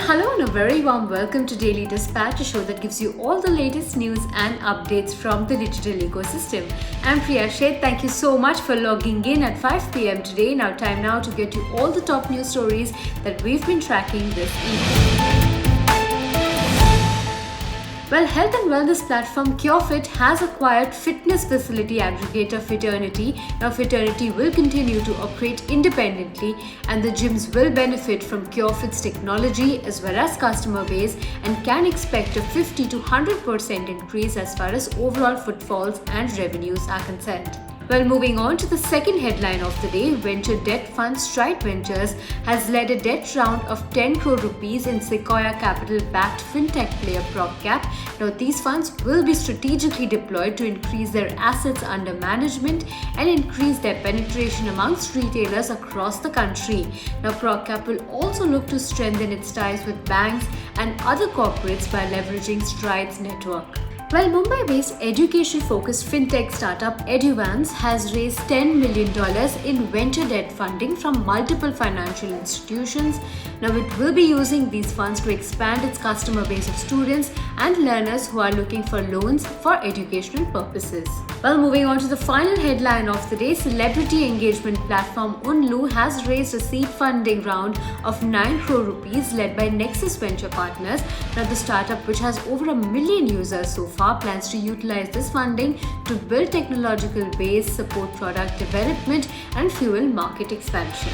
Hello and a very warm welcome to Daily Dispatch, a show that gives you all the latest news and updates from the digital ecosystem. I'm Priya Sheth. Thank you so much for logging in at 5 p.m. today. Time now to get you all the top news stories that we've been tracking this evening. Well, health and wellness platform CureFit has acquired fitness facility aggregator Fiternity. Now, Fiternity will continue to operate independently, and the gyms will benefit from CureFit's technology as well as customer base and can expect a 50 to 100% increase as far as overall footfalls and revenues are concerned. Well, moving on to the second headline of the day, venture debt fund Stride Ventures has led a debt round of 10 crore rupees in Sequoia Capital-backed fintech player PropCap. Now, these funds will be strategically deployed to increase their assets under management and increase their penetration amongst retailers across the country. Now, PropCap will also look to strengthen its ties with banks and other corporates by leveraging Stride's network. Well, Mumbai-based education-focused fintech startup Eduvance has raised $10 million in venture debt funding from multiple financial institutions. Now, it will be using these funds to expand its customer base of students and learners who are looking for loans for educational purposes. Well, moving on to the final headline of the day, celebrity engagement platform Unlu has raised a seed funding round of 9 crore rupees led by Nexus Venture Partners. Now, the startup, which has over 1 million users so far, plans to utilize this funding to build technological base, support product development, and fuel market expansion.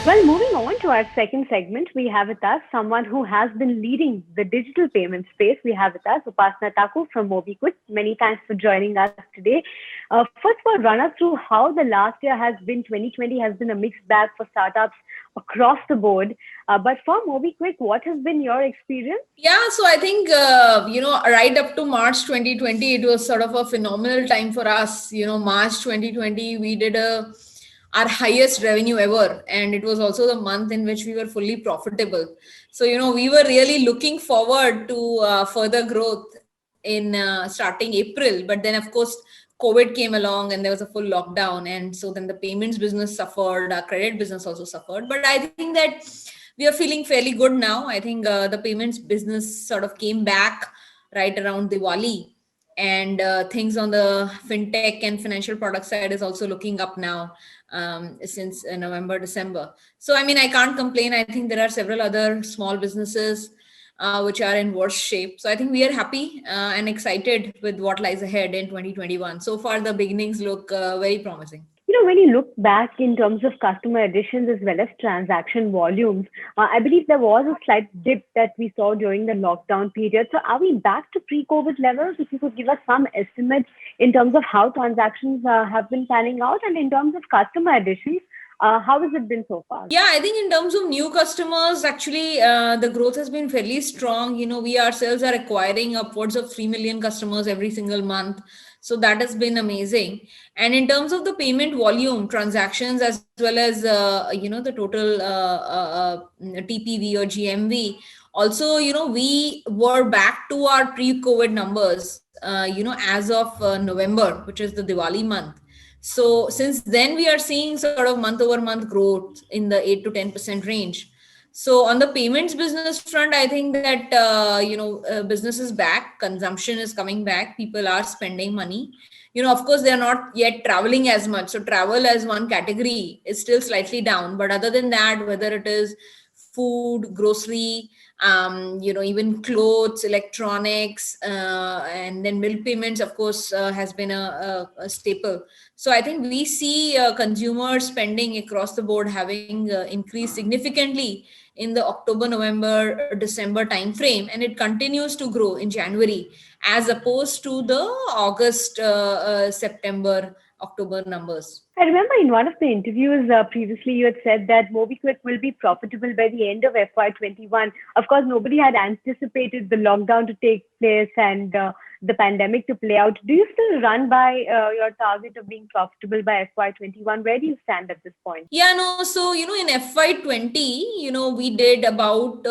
Well, moving on to our second segment, we have with us someone who has been leading the digital payment space. We have with us Upasana Thakur from MobiKwik. Many thanks for joining us today. First of all, run us through how the last year has been. 2020 has been a mixed bag for startups across the board. But for MobiKwik, what has been your experience? Yeah, so I think, right up to March 2020, it was sort of a phenomenal time for us. March 2020, we did our highest revenue ever. And it was also the month in which we were fully profitable. So, we were really looking forward to further growth in starting April. But then, of course, COVID came along and there was a full lockdown. And so then the payments business suffered, our credit business also suffered. But I think that we are feeling fairly good now. I think the payments business sort of came back right around Diwali. And things on the fintech and financial product side is also looking up now since November, December. So, I can't complain. I think there are several other small businesses which are in worse shape. So I think we are happy and excited with what lies ahead in 2021. So far, the beginnings look very promising. When you look back in terms of customer additions as well as transaction volumes, I believe there was a slight dip that we saw during the lockdown period. So are we back to pre-COVID levels? If you could give us some estimates in terms of how transactions have been panning out, and in terms of customer additions, how has it been so far? Yeah, I think in terms of new customers, actually, the growth has been fairly strong. We ourselves are acquiring upwards of 3 million customers every single month. So that has been amazing. And in terms of the payment volume, transactions, as well as, the total TPV or GMV, also, we were back to our pre-COVID numbers, as of November, which is the Diwali month. So since then, we are seeing sort of month over month growth in the 8 to 10% range. So on the payments business front, I think that, business is back, consumption is coming back, people are spending money. Of course, they're not yet traveling as much. So travel as one category is still slightly down. But other than that, whether it is food, grocery, even clothes, electronics, and then bill payments, of course, has been a staple. So I think we see consumer spending across the board having increased significantly in the October, November, December timeframe, and it continues to grow in January as opposed to the August, September, October numbers. I remember in one of the interviews previously, you had said that MobiKwik will be profitable by the end of FY21. Of course, nobody had anticipated the lockdown to take place and the pandemic to play out. Do you still run by your target of being profitable by FY21? Where do you stand at this point? Yeah, no. So, in FY20, we did about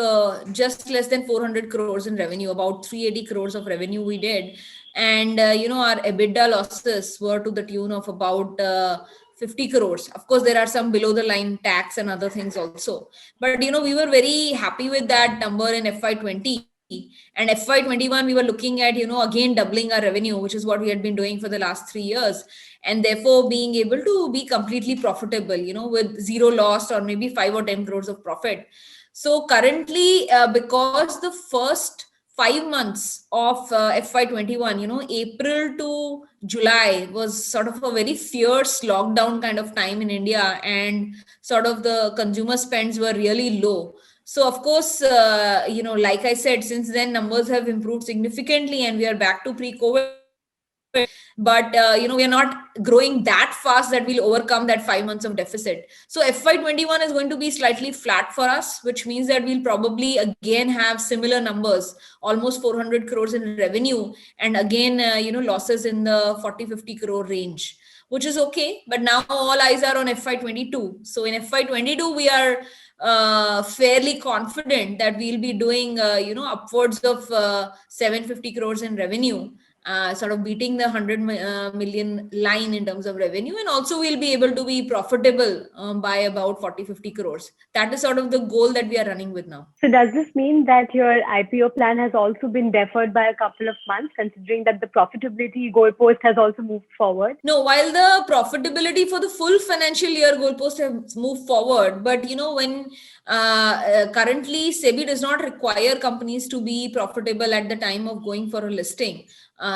just less than 400 crores in revenue, about 380 crores of revenue we did. And, our EBITDA losses were to the tune of about 50 crores. Of course, there are some below the line tax and other things also. But, we were very happy with that number in FY20. And FY21, we were looking at, again doubling our revenue, which is what we had been doing for the last 3 years. And therefore being able to be completely profitable, with zero loss or maybe 5 or 10 crores of profit. So currently, because the first 5 months of FY21, April to July was sort of a very fierce lockdown kind of time in India, and sort of the consumer spends were really low. So of course, like I said, since then numbers have improved significantly and we are back to pre-COVID. But we are not growing that fast that we'll overcome that 5 months of deficit. So FY21 is going to be slightly flat for us, which means that we'll probably again have similar numbers, almost 400 crores in revenue, and again losses in the 40-50 crore range, which is okay. But now all eyes are on FY22. So in FY22 we are fairly confident that we'll be doing upwards of 750 crores in revenue, sort of beating the 100 million line in terms of revenue, and also we'll be able to be profitable by about 40-50 crores. That is sort of the goal that we are running with now. So does this mean that your IPO plan has also been deferred by a couple of months, considering that the profitability goalpost has also moved forward? No, while the profitability for the full financial year goalpost has moved forward, but when currently SEBI does not require companies to be profitable at the time of going for a listing.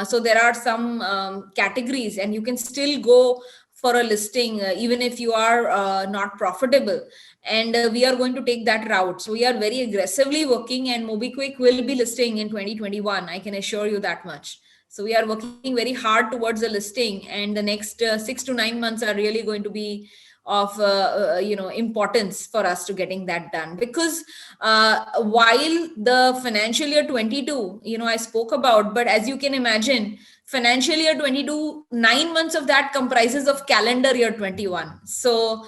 So there are some categories, and you can still go for a listing even if you are not profitable. And we are going to take that route. So we are very aggressively working, and MobiKwik will be listing in 2021. I can assure you that much. So we are working very hard towards the listing, and the next 6 to 9 months are really going to be of importance for us to getting that done. Because while the financial year 22, I spoke about, but as you can imagine, financial year 22, 9 months of that comprises of calendar year 21. So,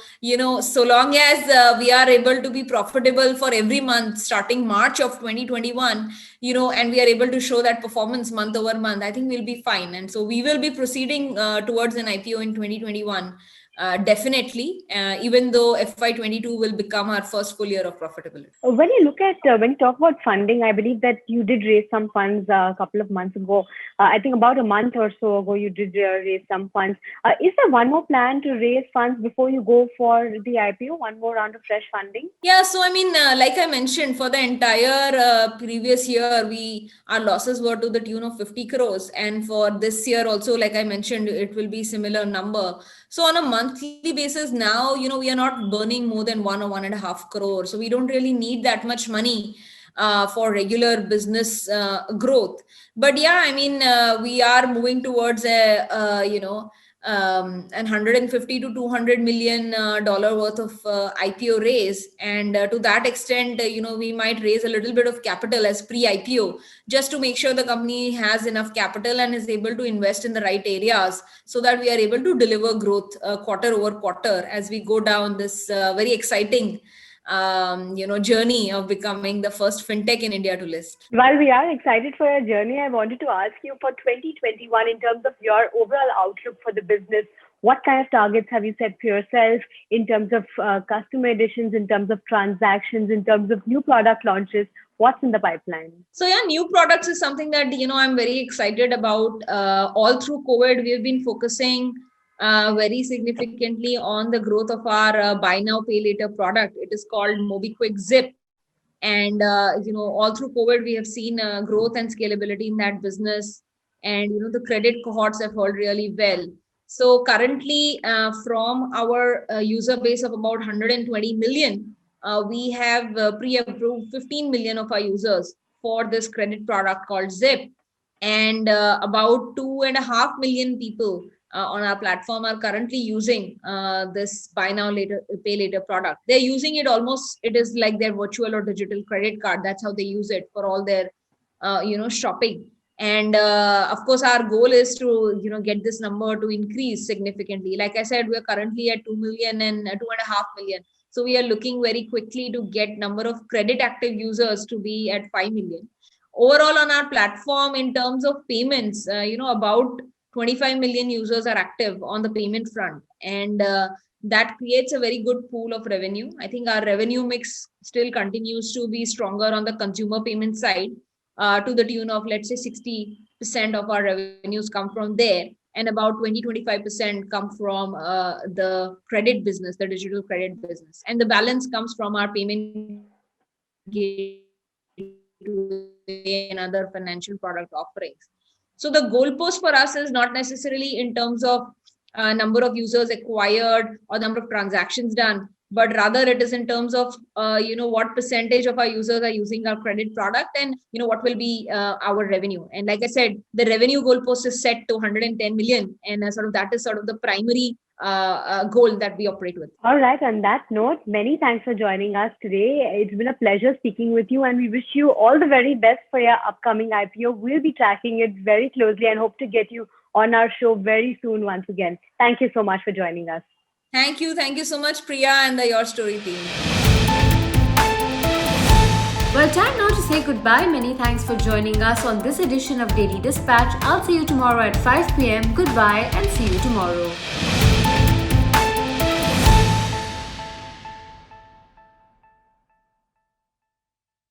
so long as we are able to be profitable for every month starting March of 2021, and we are able to show that performance month over month, I think we'll be fine. And so we will be proceeding towards an IPO in 2021. Definitely, even though FY22 will become our first full year of profitability. When you talk about funding, I believe that you did raise some funds a couple of months ago. I think about a month or so ago, you did raise some funds. Is there one more plan to raise funds before you go for the IPO, one more round of fresh funding? Yeah, so like I mentioned, for the entire previous year, our losses were to the tune of 50 crores. And for this year also, like I mentioned, it will be similar number. So on a monthly basis now, we are not burning more than 1 or 1.5 crore. So we don't really need that much money for regular business growth. But yeah, we are moving towards an 150 to 200 million dollar worth of IPO raise, and to that extent we might raise a little bit of capital as pre-IPO, just to make sure the company has enough capital and is able to invest in the right areas, so that we are able to deliver growth quarter over quarter as we go down this very exciting journey of becoming the first fintech in India to list. While we are excited for your journey, I wanted to ask you for 2021, in terms of your overall outlook for the business, what kind of targets have you set for yourself in terms of customer additions, in terms of transactions, in terms of new product launches? What's in the pipeline? So yeah, new products is something that, I'm very excited about. All through COVID, we have been focusing very significantly on the growth of our buy now, pay later product. It is called MobiKwik Zip. And, all through COVID, we have seen growth and scalability in that business. And, the credit cohorts have held really well. So currently, from our user base of about 120 million, we have pre-approved 15 million of our users for this credit product called Zip. And about 2.5 million people on our platform are currently using this buy now pay later product. They're using it almost, it is like their virtual or digital credit card. That's how they use it for all their shopping. And of course our goal is to get this number to increase significantly. Like I said, we're currently at 2 million and 2.5 million. So we are looking very quickly to get number of credit active users to be at 5 million. Overall on our platform, in terms of payments, about 25 million users are active on the payment front, and that creates a very good pool of revenue. I think our revenue mix still continues to be stronger on the consumer payment side, to the tune of, let's say, 60% of our revenues come from there, and about 20-25% come from the credit business, the digital credit business, and the balance comes from our payment and other financial product offerings. So the goalpost for us is not necessarily in terms of number of users acquired or number of transactions done, but rather it is in terms of what percentage of our users are using our credit product, and what will be our revenue. And like I said, the revenue goalpost is set to 110 million, and that is sort of the primary goal that we operate with. All right. On that note, many thanks for joining us today. It's been a pleasure speaking with you, and we wish you all the very best for your upcoming IPO. We'll be tracking it very closely and hope to get you on our show very soon once again. Thank you so much for joining us. Thank you so much, Priya, and the Your Story team. Well, time now to say goodbye. Many thanks for joining us on this edition of Daily Dispatch. I'll see you tomorrow at 5 p.m. Goodbye and see you tomorrow.